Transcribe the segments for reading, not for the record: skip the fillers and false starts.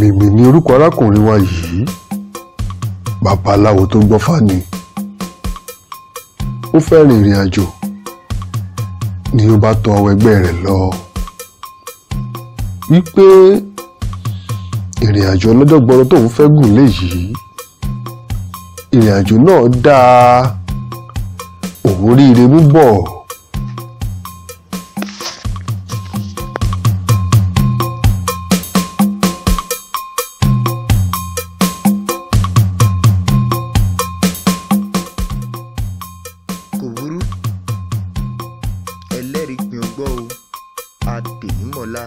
Ọ̀mìmì ni orúkọ arákùnrin wa yìí, babaláwo tó gbọ́fá ni. Ó fẹ́ rin ìrìn àjò ni ó bá tọ ẹgbẹ́ rẹ̀ lọ wípé ìrìn àjò ọlọ́jọ́ gbọrọ tóun fẹ́ gùn léyìí, ìrìn àjò náà dáa, òun rí ire mú bọ̀. Kò burú, ẹlẹ́rìí gbin ọgbọ́ o, àtẹ̀yìnmọ́lá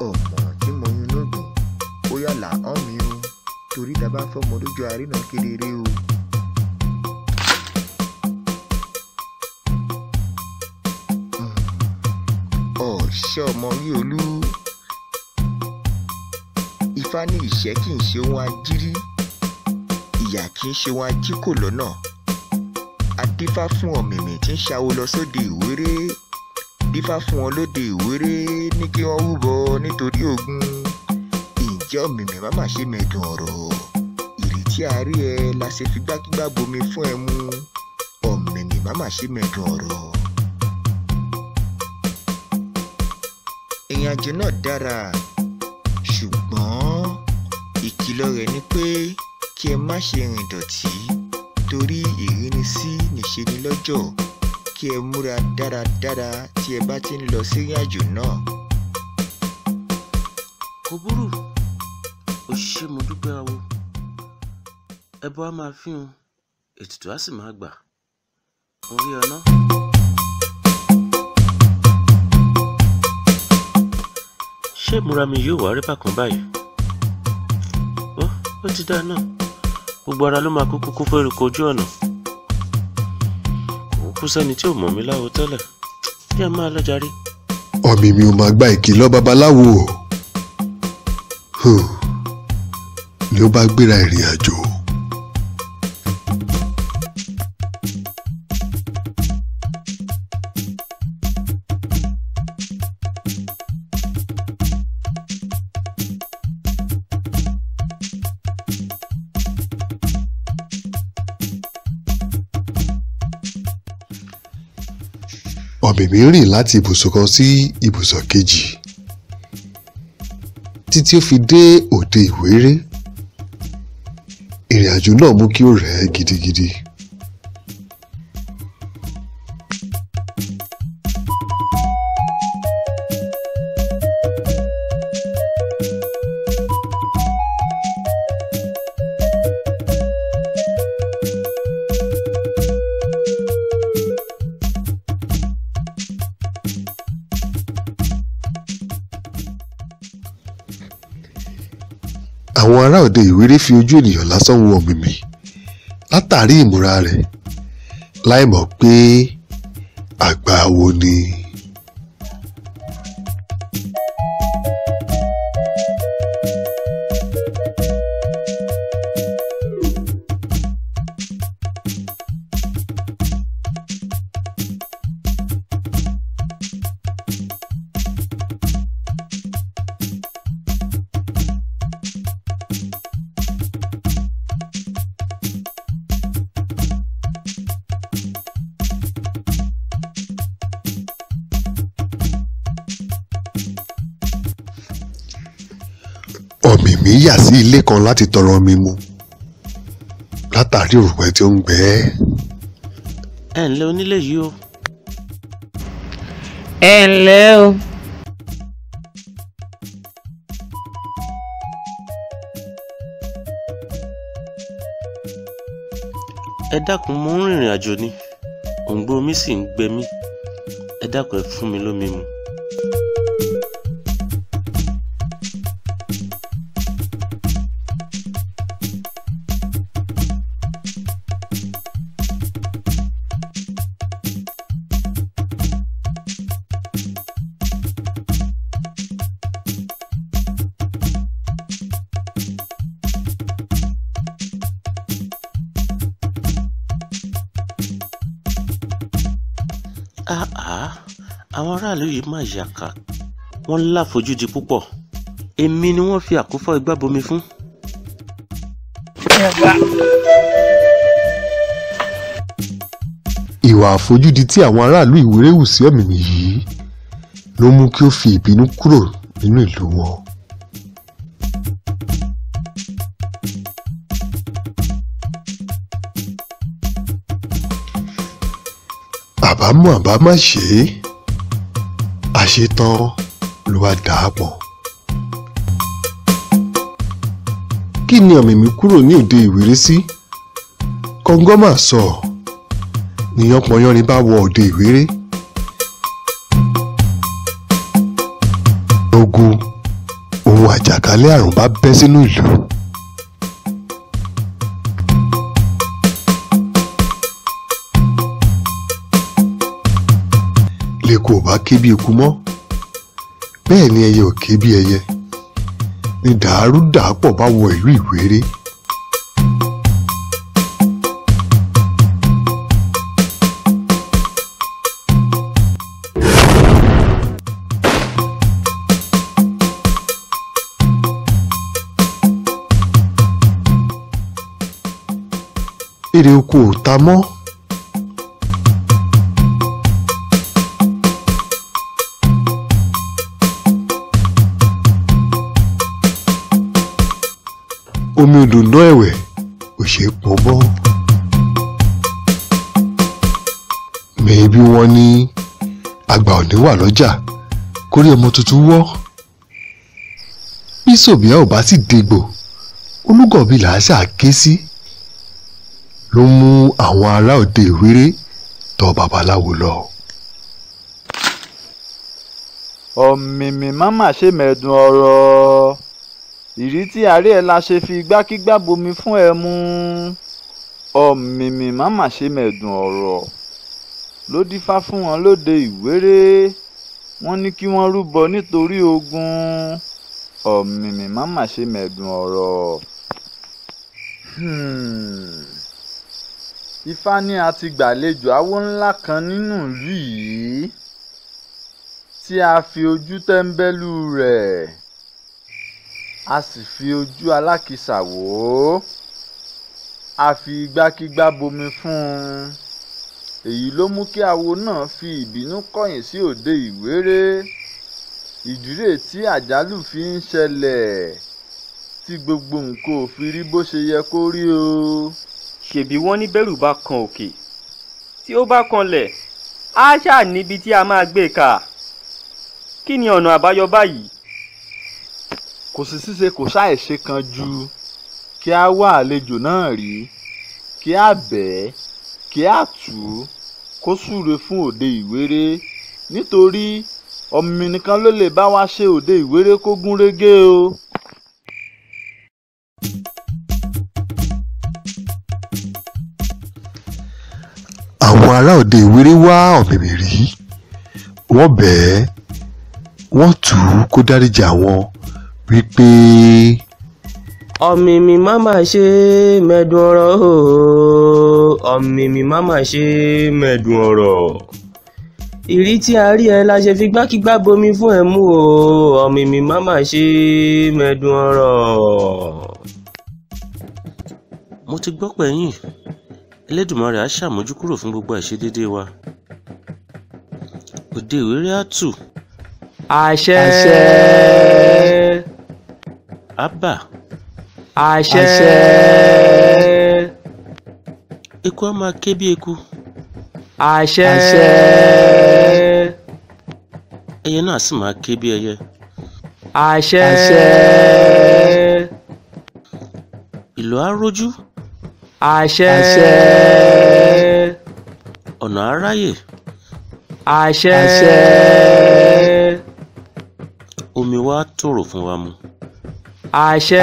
ọmọ tí mo yún lóògùn ó yàlà hàn mí o, torí tá a bá fọmọ lójú àrínà kedere o. Ọ̀ṣẹ́ ọmọ rí olú, Ifá ní ìṣẹ́ kì í ṣe ohun ajírí, ìyà kì í ṣe ohun ajíkò lọ́nà. Adífá fún Ọ̀mìmì tí ń ṣawo lọ sóde Ìwéré, dífá fún wọn lóde Ìwéré ní kí wọ́n rúbọ nítorí Ògún. Ǹjẹ́ Ọ̀mìmì má mà ṣe mẹ̀dùn ọ̀rọ̀, ìrètí àárí ẹ la ṣe fi gbákígbá bomi fún ẹ mu. Ọ̀mìmì má mà ṣe mẹ̀dùn ọ̀rọ̀. Ìrìn àjò náà dára, ṣùgbọ́n ìkìlọ̀ rẹ̀ ni pé kí ẹ má ṣe rìn dọ̀tí, torí ìrínisí níṣe ni lọ́jọ́. Kí ẹ múra dáradára tí ẹ bá ti ń lọ sí ìrìn àjò náà. Kò burú, ó ṣe mo dúpẹ́ awo. Ẹbọ á máa fíhun, ètùtù á sì máa gbà. Orí ọ̀nà. Ṣé ìmúra mi yóò wá rí bákan báyìí? Ó ti dá náà. Gbogbo ara ló máa kúkú kó fẹ́rù kojú ọ̀nà. Kò kú sẹ́ni tí ò mọ̀ mí láwo tẹ́lẹ̀. Bí a máa lọ́jà rí. Ọ̀mìmì ò máa gba ìkìlọ̀ babaláwo ni ó bá gbéra ìrìn àjò. Ọ̀mìmì rìn láti ibùsọ̀ kan sí ibùsọ̀ kejì títí ó fi dé òde Ìwéré. Ìrìn àjò náà mú kí ó rẹ̀ ẹ́ gidigidi. Àwọn ará òde Ìwéré fi ojú ènìyàn lásán wo Ọ̀mìmì látàrí ìmúra rẹ̀, láìmọ̀ pé àgbà awo ni. Ọ̀mìmì yà sí ilé kan láti tọrọ omi mu látàrí òrùngbẹ tí ó ń gbẹ ẹ́. Ẹ ǹlẹ́ onílé yìí o. Ẹ ǹlẹ́ o. Ẹ dákun, mo ń rìnrìn àjò ni, òǹgbẹ omi sì ń gbẹ mí. Ẹ dákun, ẹ fún mi lómi mu. Àwọn aráàlú yìí máa yàkà, wọ́n láfojúdi púpọ̀. èmi ni wọ́n fi àkófọ́ igbá bomi fún. ìwà àfojúdi tí àwọn aráàlú Ìwéré hù sí Ọ̀mìmì yìí ló mú kí ó fi ìbínú kúrò nínú ìlú wọn. àbámọ̀ àbámá ṣe é àṣetán ló wá dà á pọ̀. kí ni Ọ̀mìmì kúrò ní òde Ìwéré sí? kọ́ngọ́ mà sọ ni yánpọnyánrin bá wọ òde Ìwéré. ogun ohun àjàkálẹ̀ àrùn bá bẹ́ sínú ìlú. lèkó ò bá ké bí eku mọ́ bẹ́ẹ̀ ni ẹyẹ ò ké bí ẹyẹ ni dàárúdàápọ̀ bá wọ ìlú Ìwéré. èrè oko ò ta mọ́. omi odò náà ẹ̀wẹ̀ kò ṣeé pọn mọ́. mẹ́ẹ̀ bí wọ́n ní àgbà òní wà lọ́jà kórí ọmọ tuntun wọ́. bí sòbíà ò bá sì dégbò olúgọ̀bí làá ṣáà ké sí. ló mú àwọn ará òde Ìwéré tọ̀ babaláwo lọ. Ọ̀mìmì máma ṣe mẹ̀dùn ọ̀rọ̀ ìrí tí àárẹ̀ ẹ̀ la ṣe fi igbákígbá bomi fún ẹ mú. Ọ̀mìmì máma ṣe mẹ̀dùn ọ̀rọ̀ ló dífá fún wọn lóde Ìwéré. wọ́n ní kí wọ́n rúbọ nítorí ogun. Ọ̀mìmì máma ṣe mẹ̀dùn ọ̀rọ̀. Ifá ní a ti gbàlejò awo ńlá kan nínú ìlú yìí tí a fi ojú tẹ́ńbẹ́lú rẹ̀ a sì fi ojú alákìsà wò ó. a fi igbákígbá bomi fún un. èyí ló mú kí awo náà fi ìbínú kọ̀yìn sí òde Ìwéré. ìdí rèé tí àjálù fi ń ṣẹlẹ̀ tí gbogbo nǹkan ò fi rí bó ṣe yẹ kó rí o. ṣèbí wọ́n ní bẹ́rù bá kan òkè tí ó bá kanlẹ̀ á ṣáà níbi tí a máa gbé kà. kí ni ọ̀nà àbáyọ báyìí? kò sí ṣíṣe kò ṣàìṣe kan ju kí a wá àlejò náà rí kí a bẹ̀ ẹ́ kí a tù ú kó súre fún òde Ìwéré nítorí Ọ̀mìmì nìkan ló lè bá wa ṣe òde Ìwéré kó gún régé o. àwọn ará òde Ìwéré wá Ọ̀mìmì rí wọ́n bẹ̀ ẹ́ wọ́n tù ú kó dáríjì àwọn wípé. Ọ̀mìmì máma ṣe mẹ̀dùn ọ̀rọ̀ o. Ọ̀mìmì máma ṣe mẹ̀dùn ọ̀rọ̀. ìrí tí a rí ẹ la ṣe fi gbákígbá bomi fún ẹ mú o. Ọ̀mìmì máma ṣe mẹ̀dùn ọ̀rọ̀. mo ti gbọ́ pẹ̀yìn Elédùmarè á ṣàmójúkúrò fún gbogbo àìṣedéédéé wa. òde Ìwéré á tù. àṣẹ. àbà. àṣẹ. eku á máa ké bí eku. àṣẹ. ẹyẹ náà sì máa ké bí ẹyẹ. àṣẹ. ìlú á rójú. àṣẹ. ọ̀nà á ráyè. àṣẹ. omi wa á tòrò fún wa mu. àṣẹ.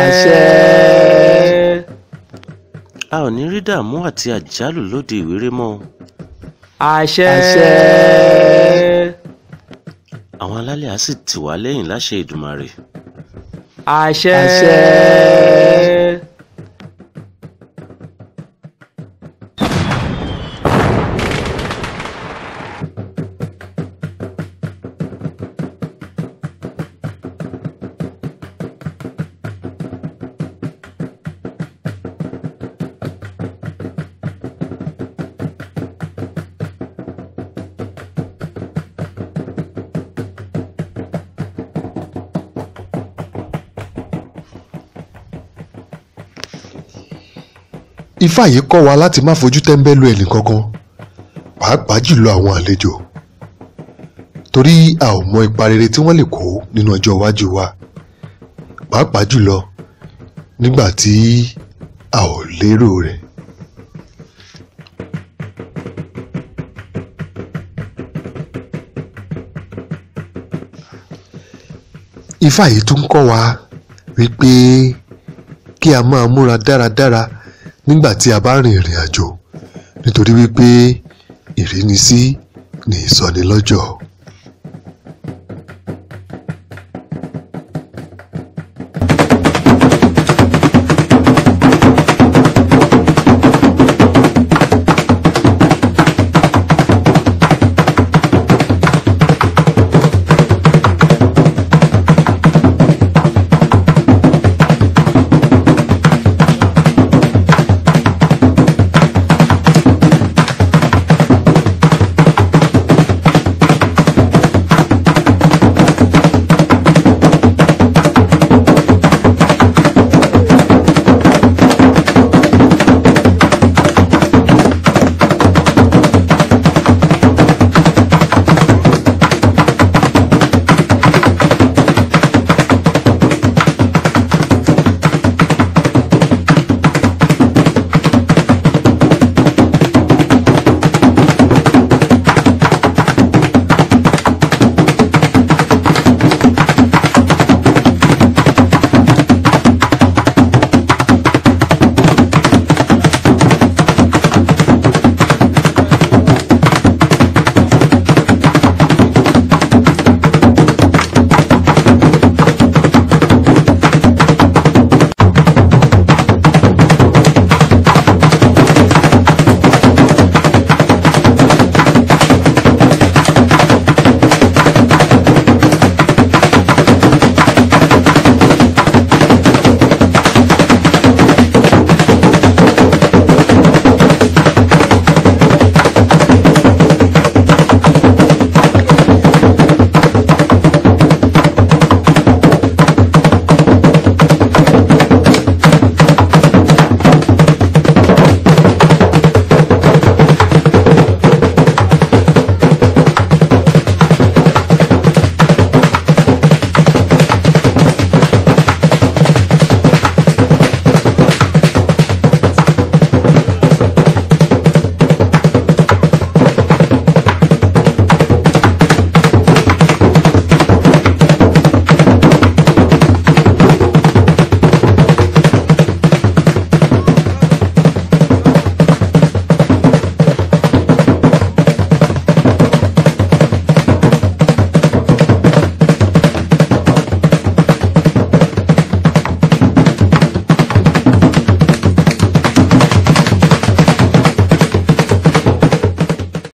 a ò ní rí dààmú àti àjálù lóde Ìwéré mọ́ o. àṣẹ. àwọn alálẹ̀ á sì tì wá lẹ́yìn láṣẹ Èdùmàrè. àṣẹ. Ifá yìí kọ́ wa láti má fojú tẹ́ńbẹ́lú ẹnì kankan, pàápàá jùlọ àwọn àlejò, torí a ò mọ ipa rere tí wọ́n lè kó nínú ọjọ́ iwájú wa, pàápàá jùlọ nígbà tí a ò lérò rẹ̀. Ifá yìí tún kọ́ wa wípé kí a máa múra dáradára nígbà tí a bá rin ìrìn àjò, nítorí wípé ìrínisí ni ìsọnilọ́jọ̀.